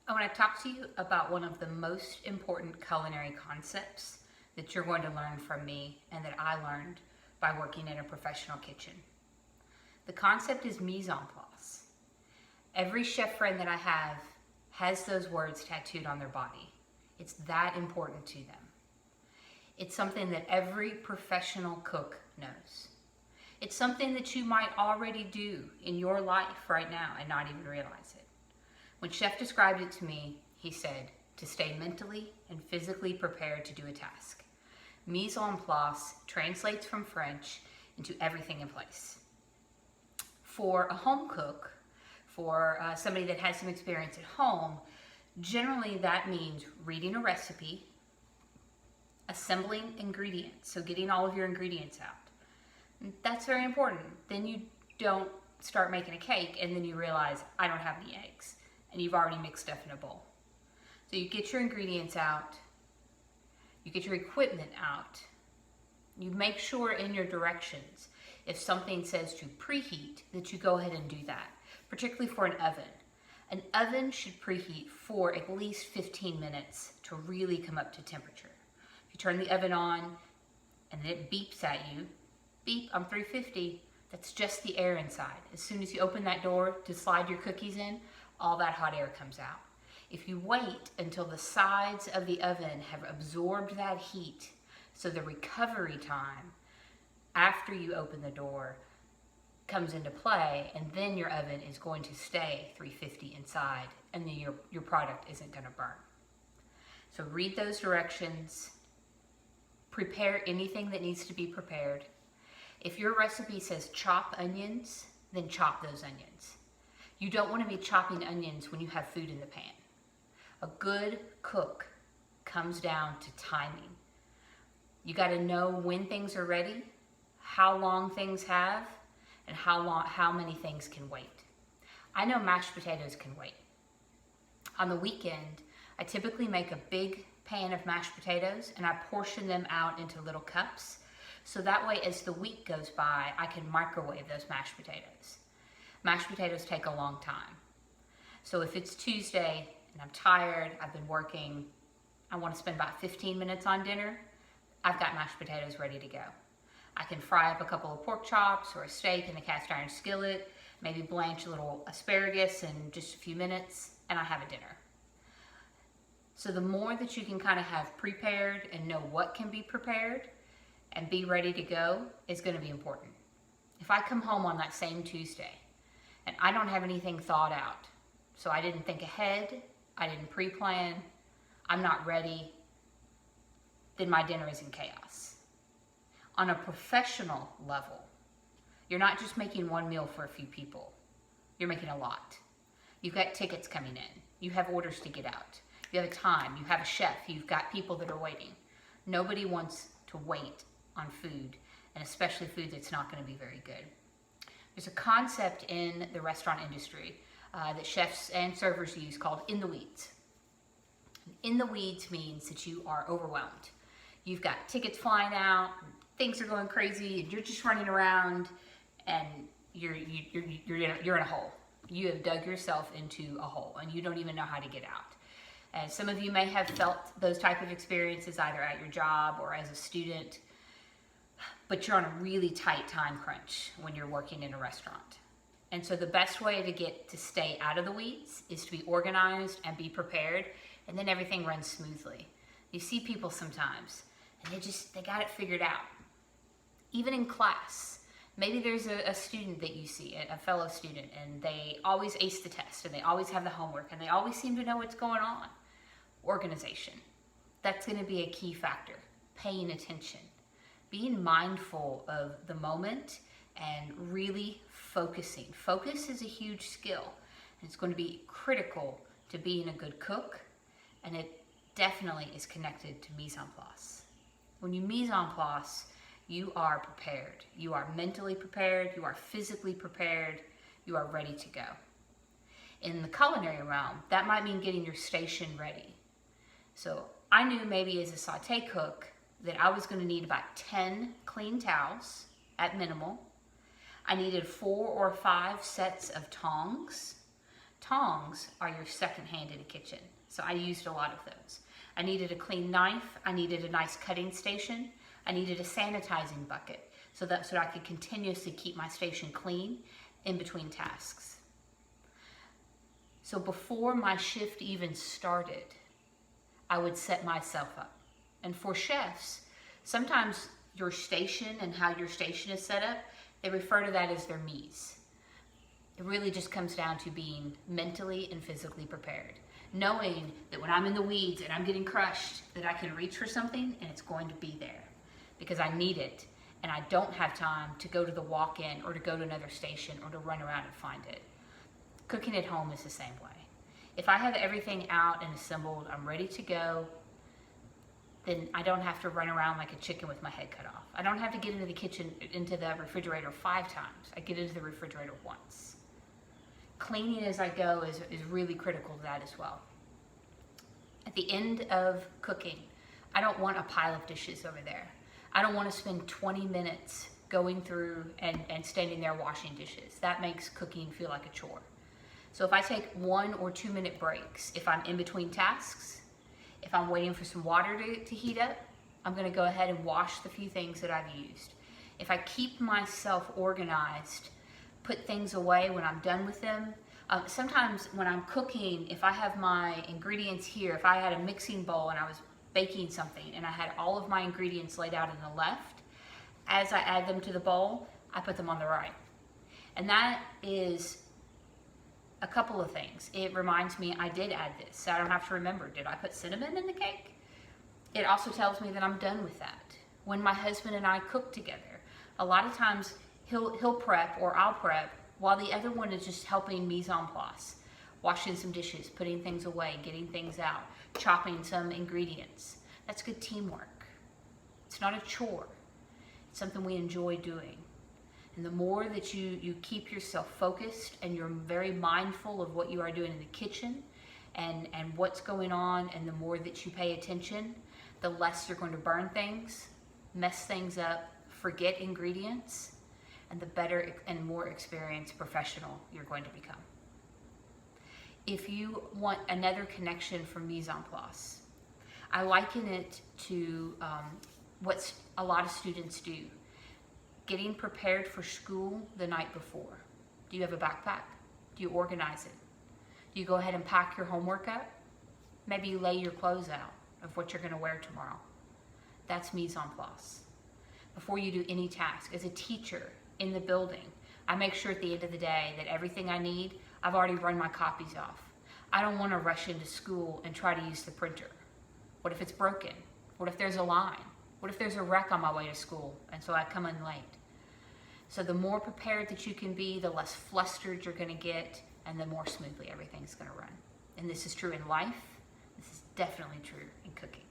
I want to talk to you about one of the most important culinary concepts that you're going to learn from me and that I learned by working in a professional kitchen. The concept is mise en place. Every chef friend that I have has those words tattooed on their body. It's that important to them. It's something that every professional cook knows. It's something that you might already do in your life right now and not even realize it. When Chef described it to me, he said to stay mentally and physically prepared to do a task. Mise en place translates from French into everything in place. For a home cook, for somebody that has some experience at home, generally that means reading a recipe, assembling ingredients, so getting all of your ingredients out. That's very important. Then you don't start making a cake and then you realize, I don't have any eggs, and you've already mixed stuff in a bowl. So you get your ingredients out, you get your equipment out, you make sure in your directions, if something says to preheat, that you go ahead and do that, particularly for an oven. An oven should preheat for at least 15 minutes to really come up to temperature. If you turn the oven on and then it beeps at you, beep, I'm 350, that's just the air inside. As soon as you open that door to slide your cookies in, all that hot air comes out. If you wait until the sides of the oven have absorbed that heat, so the recovery time after you open the door comes into play, and then your oven is going to stay 350 inside, and then your product isn't going to burn. So read those directions, prepare anything that needs to be prepared. If your recipe says chop onions, then chop those onions. You don't want to be chopping onions when you have food in the pan. A good cook comes down to timing. You got to know when things are ready, how long things have, and how many things can wait. I know mashed potatoes can wait. On the weekend, I typically make a big pan of mashed potatoes and I portion them out into little cups. So that way, as the week goes by, I can microwave those mashed potatoes. Mashed potatoes take a long time. So if it's Tuesday and I'm tired, I've been working, I want to spend about 15 minutes on dinner, I've got mashed potatoes ready to go. I can fry up a couple of pork chops or a steak in the cast iron skillet, maybe blanch a little asparagus in just a few minutes, and I have a dinner. So the more that you can kind of have prepared and know what can be prepared and be ready to go is going to be important. If I come home on that same Tuesday and I don't have anything thought out, so I didn't think ahead, I didn't pre-plan, I'm not ready, then my dinner is in chaos. On a professional level, you're not just making one meal for a few people, you're making a lot. You've got tickets coming in, you have orders to get out, you have a time, you have a chef, you've got people that are waiting. Nobody wants to wait on food, and especially food that's not going to be very good. There's a concept in the restaurant industry that chefs and servers use called in the weeds. In the weeds means that you are overwhelmed. You've got tickets flying out, things are going crazy, and you're just running around, and you're in a hole. You have dug yourself into a hole, and you don't even know how to get out. And some of you may have felt those type of experiences either at your job or as a student, but you're on a really tight time crunch when you're working in a restaurant. And so the best way to stay out of the weeds is to be organized and be prepared, and then everything runs smoothly. You see people sometimes, and they got it figured out. Even in class, maybe there's a student that you see, a fellow student, and they always ace the test, and they always have the homework, and they always seem to know what's going on. Organization. That's going to be a key factor. Paying attention. Being mindful of the moment and really focusing. Focus is a huge skill, and it's going to be critical to being a good cook, and it definitely is connected to mise en place. When you mise en place, you are prepared. You are mentally prepared, you are physically prepared, you are ready to go. In the culinary realm, that might mean getting your station ready. So I knew maybe as a saute cook that I was going to need about 10 clean towels at minimal. I needed 4 or 5 sets of tongs Tongs are your second hand in a kitchen, so I used a lot of those. I needed a clean knife, I needed a nice cutting station, I needed a sanitizing bucket so I could continuously keep my station clean in between tasks. So before my shift even started, I would set myself up. And for chefs, sometimes your station and how your station is set up, they refer to that as their mise. It really just comes down to being mentally and physically prepared. Knowing that when I'm in the weeds and I'm getting crushed, that I can reach for something and it's going to be there because I need it and I don't have time to go to the walk-in or to go to another station or to run around and find it. Cooking at home is the same way. If I have everything out and assembled, I'm ready to go, then I don't have to run around like a chicken with my head cut off. I don't have to get into the kitchen, into the refrigerator 5 times. I get into the refrigerator once. Cleaning as I go is really critical to that as well. At the end of cooking, I don't want a pile of dishes over there. I don't want to spend 20 minutes going through and standing there washing dishes. That makes cooking feel like a chore. So if I take 1 or 2 minute breaks, if I'm in between tasks, if I'm waiting for some water to heat up, I'm going to go ahead and wash the few things that I've used. If I keep myself organized, put things away when I'm done with them. Sometimes when I'm cooking, if I have my ingredients here, if I had a mixing bowl and I was baking something and I had all of my ingredients laid out on the left, as I add them to the bowl, I put them on the right. And that is a couple of things. It reminds me I did add this, so I don't have to remember, did I put cinnamon in the cake? It also tells me that I'm done with that. When my husband and I cook together, a lot of times he'll prep or I'll prep while the other one is just helping mise en place, washing some dishes, putting things away, getting things out, chopping some ingredients. That's good teamwork. It's not a chore. It's something we enjoy doing. And the more that you keep yourself focused and you're very mindful of what you are doing in the kitchen and what's going on, and the more that you pay attention, the less you're going to burn things, mess things up, forget ingredients, and the better and more experienced professional you're going to become. If you want another connection from mise en place, I liken it to what a lot of students do. Getting prepared for school the night before. Do you have a backpack? Do you organize it? Do you go ahead and pack your homework up? Maybe you lay your clothes out of what you're going to wear tomorrow. That's mise en place. Before you do any task, as a teacher in the building, I make sure at the end of the day that everything I need, I've already run my copies off. I don't want to rush into school and try to use the printer. What if it's broken? What if there's a line? What if there's a wreck on my way to school and so I come in late? So the more prepared that you can be, the less flustered you're going to get, and the more smoothly everything's going to run. And this is true in life. This is definitely true in cooking.